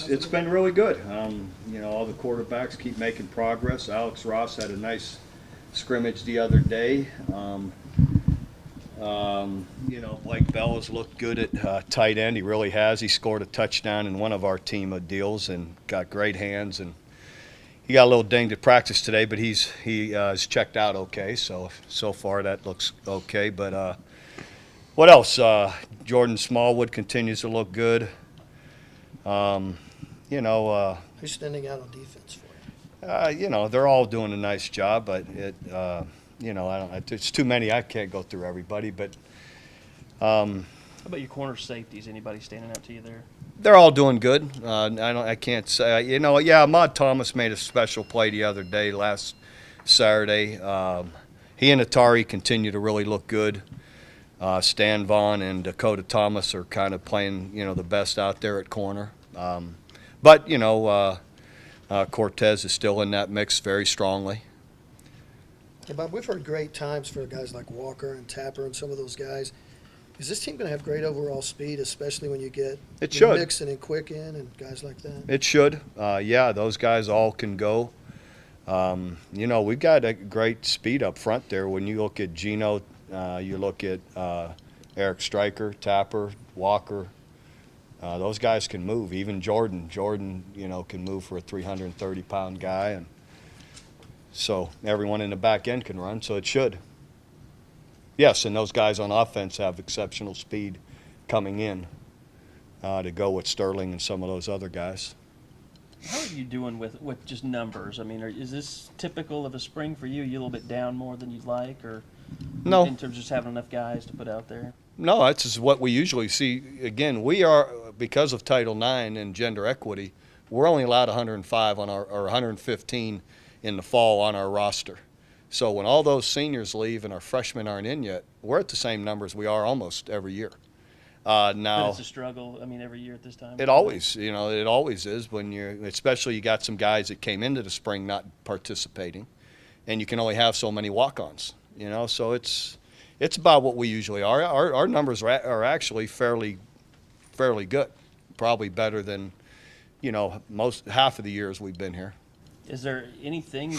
it's been really good. All the quarterbacks keep making progress. Alex Ross had a nice scrimmage the other day. Blake Bell has looked good at tight end. He really has. He scored a touchdown in one of our team of deals and got great hands. And he got a little dinged at practice today, but he's checked out okay. So far that looks okay. But what else? Jordan Smallwood continues to look good. Who's standing out on defense for you? They're all doing a nice job, but it's too many. I can't go through everybody, but How about your corner safeties? Anybody standing out to you there? they're all doing good. I can't say. Ahmad Thomas made a special play the other day, last Saturday. He and Atari continue to really look good. Stan Vaughn and Dakota Thomas are kind of playing, the best out there at corner. But Cortez is still in that mix very strongly. Hey, Bob, we've heard great times for guys like Walker and Tapper and some of those guys. Is this team going to have great overall speed, especially when you get Mixon and Quicken and guys like that? It should. Those guys all can go. We've got a great speed up front there. When you look at Gino, you look at Eric Stryker, Tapper, Walker. Those guys can move. Even Jordan, can move for a 330-pound guy. And so everyone in the back end can run, so it should. Yes, and those guys on offense have exceptional speed coming in to go with Sterling and some of those other guys. How are you doing with just numbers? I mean, is this typical of a spring for you? Are you a little bit down more than you'd like, or no, in terms of just having enough guys to put out there? No, that's just what we usually see. Again, we are, because of Title IX and gender equity, we're only allowed 105 or 115 in the fall on our roster. So when all those seniors leave and our freshmen aren't in yet, we're at the same numbers we are almost every year. Now, but it's a struggle. I mean, every year at this time. It always is when especially you got some guys that came into the spring not participating, and you can only have so many walk-ons. So it's about what we usually are. Our numbers are actually fairly good, probably better than half of the years we've been here. Is there anything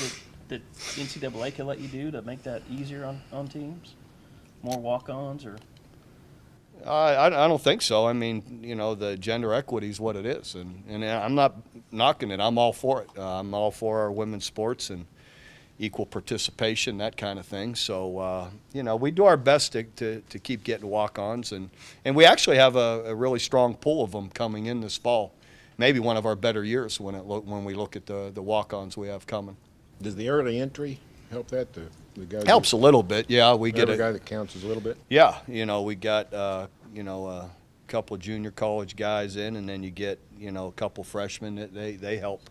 that NCAA can let you do to make that easier on teams? More walk-ons or? I don't think so. I mean, the gender equity is what it is, and I'm not knocking it. I'm all for it. I'm all for our women's sports and equal participation, that kind of thing. So, we do our best to keep getting walk-ons, and we actually have a really strong pool of them coming in this fall. Maybe one of our better years when we look at the walk-ons we have coming. Does the early entry help that? The guys helps a little bit, yeah. We get every guy that counts is a little bit. Yeah, we got a couple of junior college guys in, and then you get a couple freshmen that they help.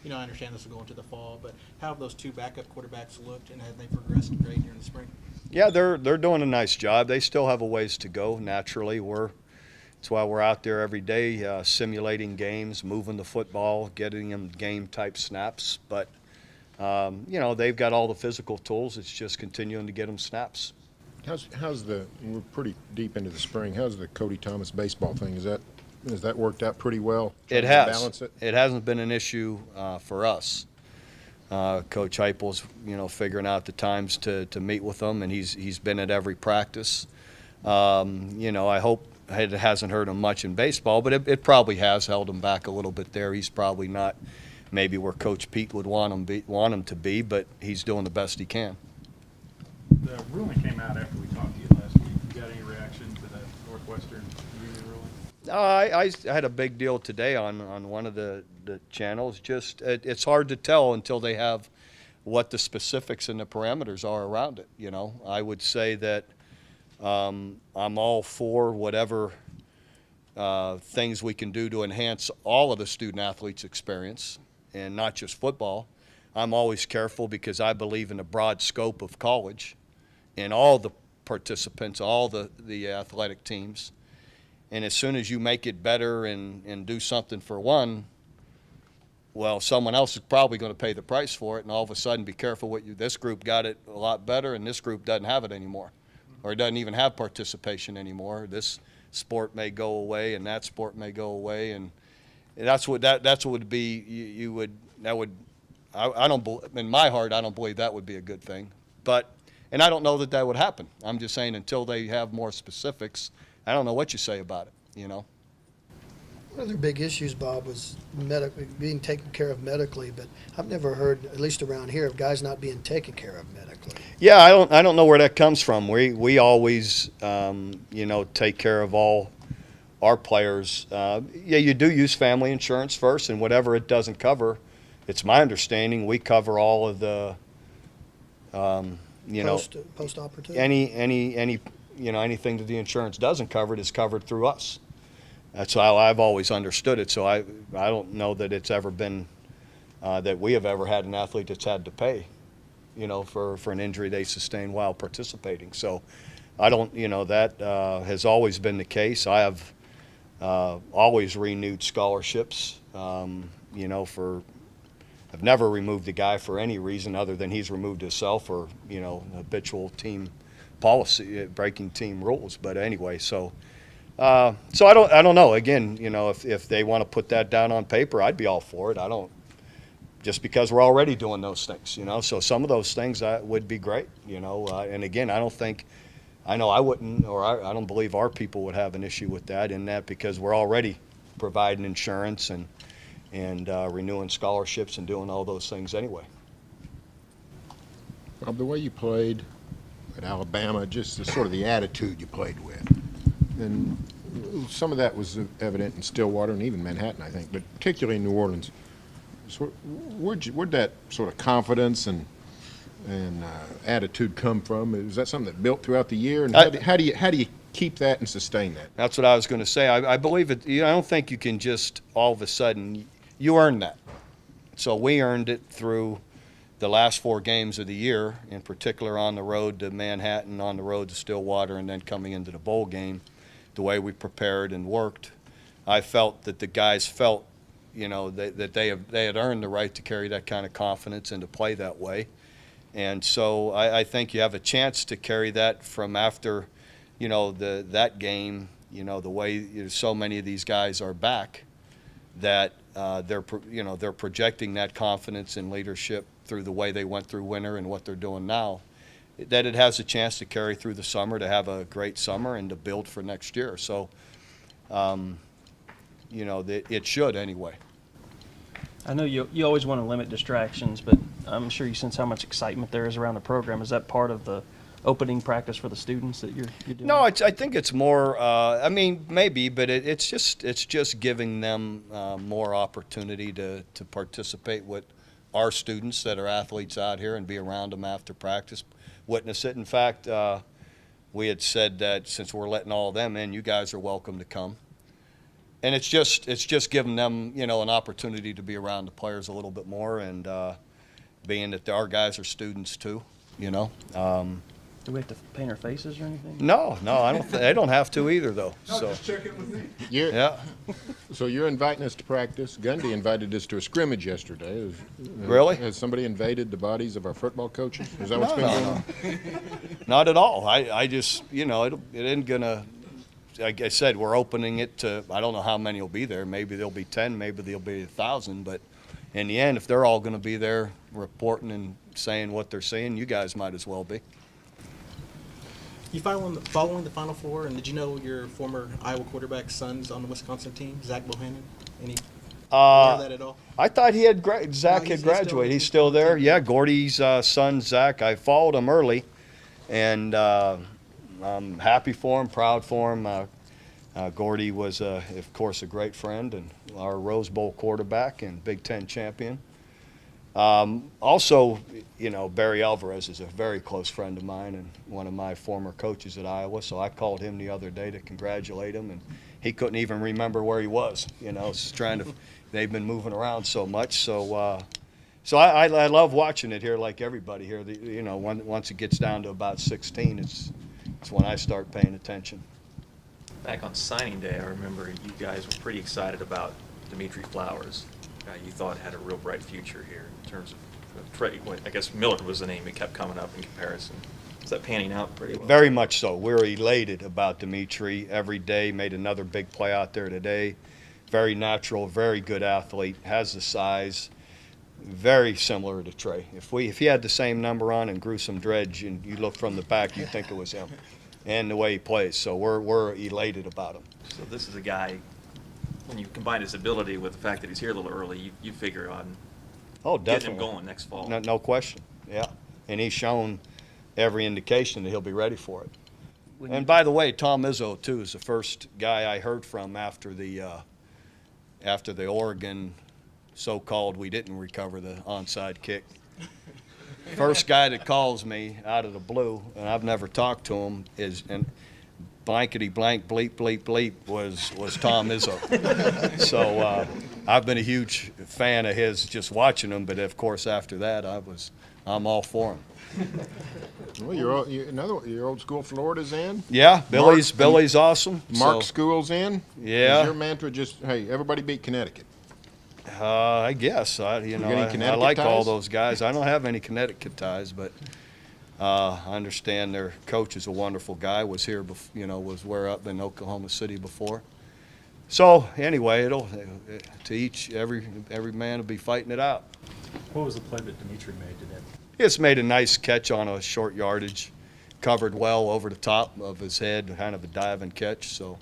I understand this will go into the fall, but how have those two backup quarterbacks looked, and have they progressed great during the spring? Yeah, they're doing a nice job. They still have a ways to go. Naturally, that's why we're out there every day simulating games, moving the football, getting them game-type snaps. But they've got all the physical tools. It's just continuing to get them snaps. We're pretty deep into the spring. How's the Cody Thomas baseball thing? Has that worked out pretty well? It has. Balance it? It hasn't been an issue for us. Coach Heupel's, figuring out the times to meet with them, and he's been at every practice. I hope it hasn't hurt him much in baseball, but it probably has held him back a little bit there. He's probably not maybe where Coach Pete would want him to be, but he's doing the best he can. The ruling came out after we talked to you last week. You got any reaction to the Northwestern Union ruling? I had a big deal today on one of the channels. Just it's hard to tell until they have what the specifics and the parameters are around it. I would say that I'm all for whatever things we can do to enhance all of the student athletes' experience, and not just football. I'm always careful because I believe in the broad scope of college and all the participants, all the athletic teams. And as soon as you make it better and do something for one, well, someone else is probably going to pay the price for it, and all of a sudden be careful this group got it a lot better and this group doesn't have it anymore, or doesn't even have participation anymore. This sport may go away and that sport may go away, and that's what would be, you would, that would, I don't, in my heart, I don't believe that would be a good thing. But, and I don't know that would happen. I'm just saying until they have more specifics, I don't know what you say about it, you know? One of their big issues, Bob, was being taken care of medically, but I've never heard, at least around here, of guys not being taken care of medically. Yeah, I don't know where that comes from. We always, you know, take care of all our players. Yeah, you do use family insurance first, and whatever it doesn't cover, it's my understanding we cover all of the, you know, Post-operative? any you know, anything that the insurance doesn't cover is covered through us. That's how I've always understood it. So I don't know that it's ever been that we have ever had an athlete that's had to pay, you know, for an injury they sustained while participating. So I don't, you know, that has always been the case. I have always renewed scholarships, you know, I've never removed a guy for any reason other than he's removed himself or, you know, habitual team policy, breaking team rules. But anyway, so I don't know. Again, you know, if they want to put that down on paper, I'd be all for it. I don't, just because we're already doing those things, you know. So some of those things would be great, you know. And again, I don't think, I know I wouldn't, or I don't believe our people would have an issue with that, in that because we're already providing insurance and renewing scholarships and doing all those things anyway. Bob, the way you played at Alabama, just sort of the attitude you played with, and some of that was evident in Stillwater and even Manhattan, I think, but particularly in New Orleans. So where'd that sort of confidence and attitude come from? Is that something that built throughout the year? And how do you keep that and sustain that? That's what I was going to say. I believe it. You know, I don't think you can just all of a sudden. You earn that. So we earned it through the last 4 games of the year, in particular on the road to Manhattan, on the road to Stillwater, and then coming into the bowl game. The way we prepared and worked, I felt that the guys felt, you know, that they had earned the right to carry that kind of confidence and to play that way. And so I think you have a chance to carry that from after, you know, that game, you know, the way, you know, so many of these guys are back, that they're projecting that confidence and leadership through the way they went through winter and what they're doing now, that it has a chance to carry through the summer, to have a great summer and to build for next year. So, you know, it should anyway. I know you always want to limit distractions, but I'm sure you sense how much excitement there is around the program. Is that part of the opening practice for the students that you're doing? No, I think it's more. I mean, maybe, but it's just giving them more opportunity to participate with our students that are athletes out here and be around them after practice, witness it. In fact, we had said that since we're letting all of them in, you guys are welcome to come. And it's just giving them, you know, an opportunity to be around the players a little bit more, and being that our guys are students too, you know. Do we have to paint our faces or anything? No, I don't. They don't have to either, though. No, So just check in with me. yeah, So you're inviting us to practice. Gundy invited us to a scrimmage yesterday. Really? Has somebody invaded the bodies of our football coaches? Is that what's No, been going no, on? not at all. I just, you know, it isn't gonna. Like I said, we're opening it to. I don't know how many will be there. Maybe there'll be 10. Maybe there'll be 1,000. But in the end, if they're all going to be there reporting and saying what they're seeing, you guys might as well be. You following the Final Four, and did you know your former Iowa quarterback's son's on the Wisconsin team, Zach Bohannon? Any aware of that at all? I thought he had Zach No, had he's graduated. He's still still there. on the team. Yeah, Gordy's son Zach. I followed him early, and I'm happy for him, proud for him. Gordy was, of course, a great friend and our Rose Bowl quarterback and Big Ten champion. Also, you know, Barry Alvarez is a very close friend of mine and one of my former coaches at Iowa. So I called him the other day to congratulate him, and he couldn't even remember where he was. You know, just trying to. They've been moving around so much. So, I love watching it here, like everybody here. You know, once it gets down to about 16, it's when I start paying attention. Back on signing day, I remember you guys were pretty excited about Dimitri Flowers. You thought had a real bright future here in terms of trade. I guess Miller was the name that kept coming up in comparison. Is that panning out pretty well? Very much so. We're elated about Dimitri every day. Made another big play out there today. very natural, very good athlete, has the size, very similar to Trey. If he had the same number on and grew some dredge and you look from the back, you'd think it was him, and the way he plays. So we're elated about him. So this is a guy, when you combine his ability with the fact that he's here a little early, you figure on Oh, getting definitely. him going next fall. No question. Yeah, and he's shown every indication that he'll be ready for it. When And you- by the way, Tom Izzo too is the first guy I heard from after the Oregon so-called we didn't recover the onside kick. First guy that calls me out of the blue, and I've never talked to him, is and blankety blank bleep bleep bleep was Tom Izzo. So I've been a huge fan of his just watching him, but of course after that I'm all for him. Well, your old school Florida's in. Yeah, Billy's Mark- awesome. Mark So, School's in. Yeah. Is your mantra just, hey, everybody beat Connecticut? I guess got any I Connecticut like all ties? those guys. I don't have any Connecticut ties, but I understand their coach is a wonderful guy. Was here, was where up in Oklahoma City before. So anyway, every man will be fighting it out. What was the play that Dimitri made today? It's made a nice catch on a short yardage, covered well over the top of his head, kind of a dive and catch. So.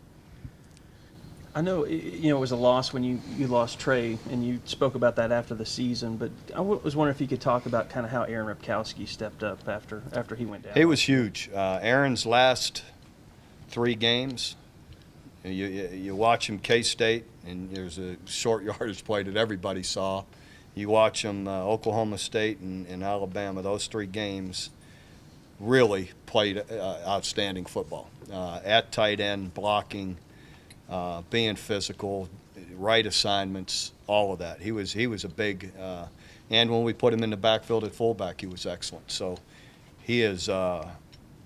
I know, it was a loss when you lost Trey, and you spoke about that after the season, but I was wondering if you could talk about kind of how Aaron Ripkowski stepped up after he went down. He was huge. Aaron's last 3 games, you watch him K-State, and there's a short yardage play that everybody saw. You watch him Oklahoma State and Alabama, those 3 games really played outstanding football. At tight end, blocking, being physical, right assignments, all of that. He was a big, and when we put him in the backfield at fullback, he was excellent. So he is,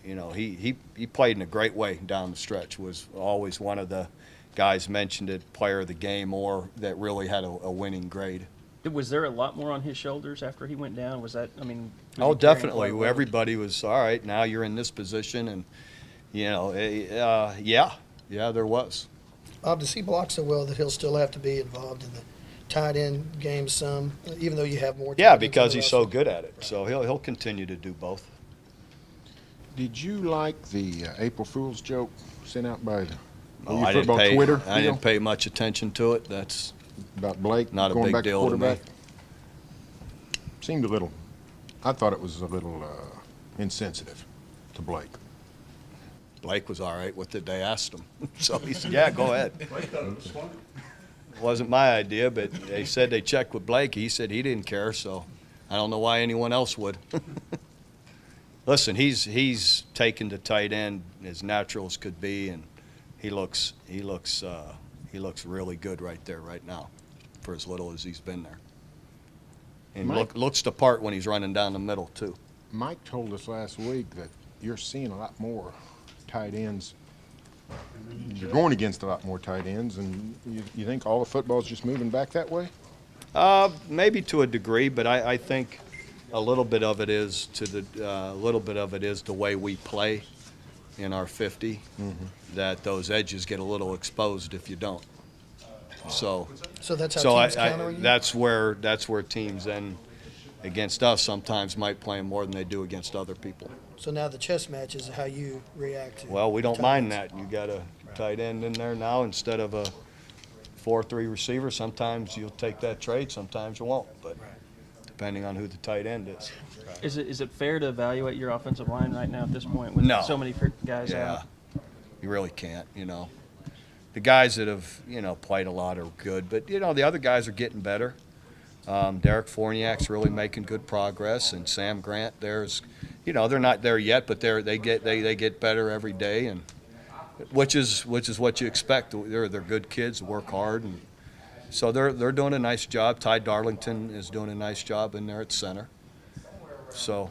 he played in a great way down the stretch. Was always one of the guys mentioned it, player of the game, or that really had a winning grade. Was there a lot more on his shoulders after he went down? Was that, was Oh, he carrying definitely. quite well? Everybody was, all right, now you're in this position, and, yeah, there was. Bob, does he block so well that he'll still have to be involved in the tight end game some, even though you have more? Yeah, tight ends because on the he's so roster? good at it. So he'll continue to do both. Did you like the April Fool's joke sent out by the Oh, OU I didn't football pay, Twitter I deal didn't pay much attention to it. That's about Blake not a going big back to deal to me. quarterback? Seemed a little. I thought it was a little insensitive to Blake. Blake was all right with it. They asked him. So he said, yeah, go ahead. Wasn't my idea, but they said they checked with Blake. He said he didn't care, so I don't know why anyone else would. Listen, he's taken to tight end as natural as could be, and he looks really good right there right now for as little as he's been there. And Mike- looks the part when he's running down the middle too. Mike told us last week that you're seeing a lot more tight ends. You're going against a lot more tight ends, and you think all of football's just moving back that way? Maybe to a degree, but I think a little bit of it is the way we play in our 50. That those edges get a little exposed if you don't. So that's how so teams countering you? that's where teams then against us sometimes might play 'em more than they do against other people. So now the chess match is how you react to. Well, we don't tight mind ends. that. You got a tight end in there now instead of a 4-3 receiver. Sometimes you'll take that trade, sometimes you won't, but depending on who the tight end is. Is it fair to evaluate your offensive line right now at this point with No. so many guys Yeah, out? you really can't, The guys that have, played a lot are good, but, the other guys are getting better. Derek Forniak's really making good progress, and Sam Grant, they're not there yet, but they get better every day, and which is what you expect. They're good kids, work hard, and so they're doing a nice job. Ty Darlington is doing a nice job in there at center. So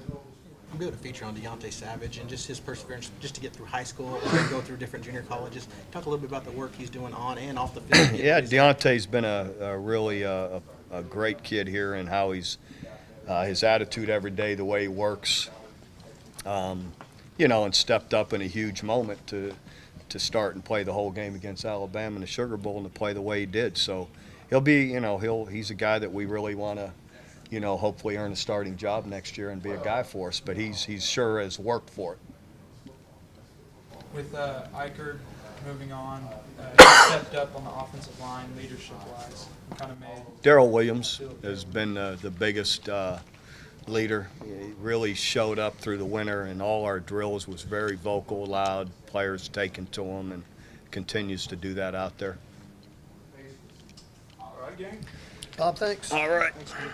I'm doing a feature on Deontay Savage and just his perseverance just to get through high school and then go through different junior colleges. Talk a little bit about the work he's doing on and off the field. yeah, Deontay's been a really a great kid here, and how he's his attitude every day, the way he works, and stepped up in a huge moment to start and play the whole game against Alabama in the Sugar Bowl and to play the way he did. So he'll be, he's a guy that we really want to, hopefully earn a starting job next year and be a guy for us. But he's sure has worked for it. With Eichert moving on, he stepped up on the offensive line leadership-wise. Kind of made. Darrell Williams has been the biggest leader. He really showed up through the winter in all our drills, was very vocal, loud, players taking to him, and continues to do that out there. All right, gang. Bob, thanks. All right. Thanks, Steve.